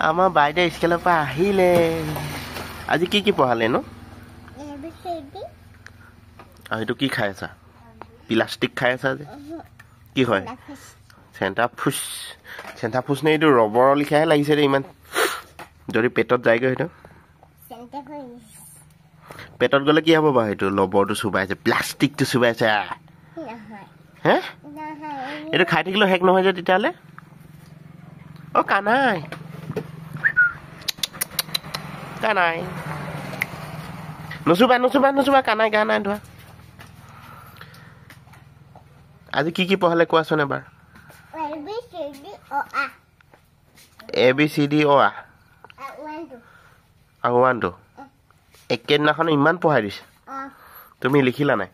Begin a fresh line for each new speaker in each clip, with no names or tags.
আমাৰ বাইদেউ স্কুলৰ পৰা আহিলে আজি কি পঢ়ালে নো এইটো কি খাই আছা প্লাষ্টিক খাই আছা যে কি হয় চেন্টা ফুছ নে এইটো ৰবৰৰ লিখাহে লাগিছে দে ইমান যদি পেটত যায়গৈ সেইটো পেটত গ'লে কি হ'ব বাৰু সেইটো ৰবৰটো চুবাইছে প্লাষ্টিকটো চুবাইছে হে এইটো খাই থাকিলেও শেষ নহয় যে তেতিয়াহ'লে অ কানাই নুচুবা কানাই ধোৱা আজি কি পঢ়ালে কোৱাচোন এবাৰ ABCD অ আ আৰু ওৱানটো একেদিনাখন ইমান পঢ়াই দিছে তুমি লিখিলা নাই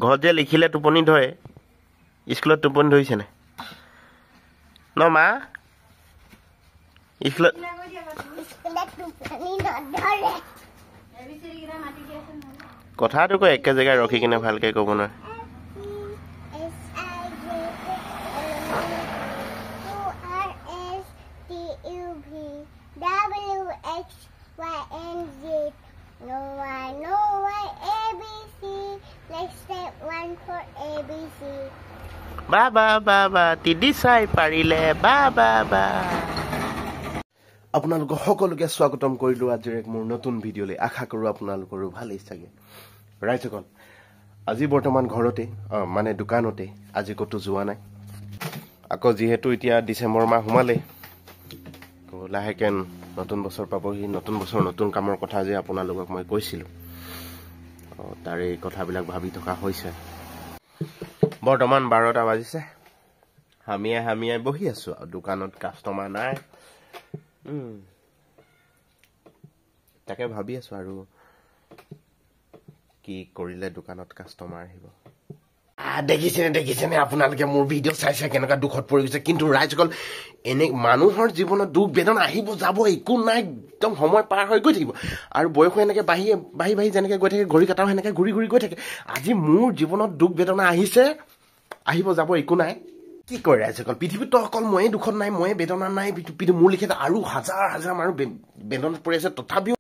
ঘৰত যে লিখিলে টোপনি ধৰে স্কুলত টোপনি ধৰিছে নাই ন মা স্কুলত কথাটো কৈ একে জেগাত ৰখি কিনে ভালকে ক'ব নোৱাৰে বা তিদি চাই পাৰিলে বা আপোনালোকক সকলোকে স্বাগতম কৰিলোঁ আজিৰ এক মোৰ নতুন ভিডিঅ'লৈ আশা কৰোঁ আপোনালোকৰো ভালেই চাগে ৰাইজসকল আজি বৰ্তমান ঘৰতে মানে দোকানতে আজি ক'তো যোৱা নাই আকৌ যিহেতু এতিয়া ডিচেম্বৰ মাহ সোমালে লাহেকে নতুন বছৰ পাবহি নতুন বছৰ নতুন কামৰ কথা যে আপোনালোকক মই কৈছিলোঁ তাৰে কথাবিলাক ভাবি থকা হৈছে বৰ্তমান 12টা বাজিছে হামিয়াই বহি আছো আৰু দোকানত কাষ্টমাৰ নাই তাকে ভাবি আছো আৰু কি কৰিলে দোকানত কাষ্টমাৰ আহিব দেখিছেনে আপোনালোকে মোৰ ভিডিঅ' চাইছে কেনেকুৱা দুখত পৰি গৈছে কিন্তু ৰাইজসকল এনে মানুহৰ জীৱনত দুখ বেদনা আহিব যাব একো নাই একদম সময় পাৰ হৈ গৈ থাকিব আৰু বয়সো এনেকে বাঢ়ি যেনেকে গৈ থাকে ঘড়ী কাটাও সেনেকে ঘূৰি গৈ থাকে আজি মোৰ জীৱনত দুখ বেদনা আহিব যাব একো নাই কি কৰে ৰাইজসকল পৃথিৱীতো অকল ময়ে দুখত নাই ময়ে বেদনা নাই মোৰ লিখিত আৰু হাজাৰ মানুহ বেদনাত পৰি আছে তথাপিও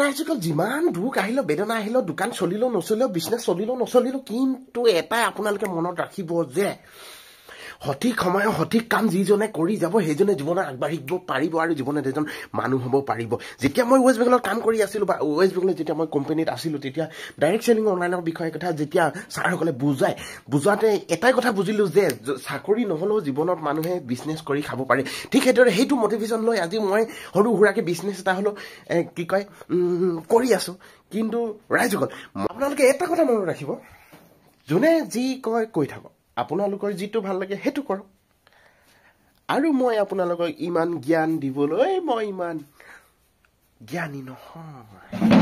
ৰাইজসকল যিমান দুখ আহিলেও বেদনা আহিলেও দোকান চলিলেও নচলিলেও বিজনেছ চলিলেও নচলিলেও কিন্তু এটাই আপোনালোকে মনত ৰাখিব যে সঠিক সময়ত সঠিক কাম যিজনে কৰি যাব সেইজনে জীৱনত আগবাঢ়িব পাৰিব আৰু জীৱনত এজন মানুহ হ'ব পাৰিব যেতিয়া মই ৱেষ্ট বেংগলত কাম কৰি আছিলোঁ বা ৱেষ্ট বেংগলত যেতিয়া মই কোম্পানীত আছিলোঁ তেতিয়া ডাইৰেক্ট চেলিং অনলাইনৰ বিষয়ে কথা যেতিয়া ছাৰসকলে বুজাওঁতে এটাই কথা বুজিলোঁ যে চাকৰি নহ'লেও জীৱনত মানুহে বিজনেছ কৰি খাব পাৰে ঠিক সেইদৰে সেইটো মটিভেশ্যন লৈ আজি মই সৰু সুৰাকৈ বিজনেছ এটা হ'লেও কৰি আছোঁ কিন্তু ৰাইজসকল আপোনালোকে এটা কথা মনত ৰাখিব যোনে যি কৈ থাকক আপোনালোকৰ যিটো ভাল লাগে সেইটো কৰক আৰু মই আপোনালোকক ইমান জ্ঞান দিবলৈ মই ইমান জ্ঞানী নহয়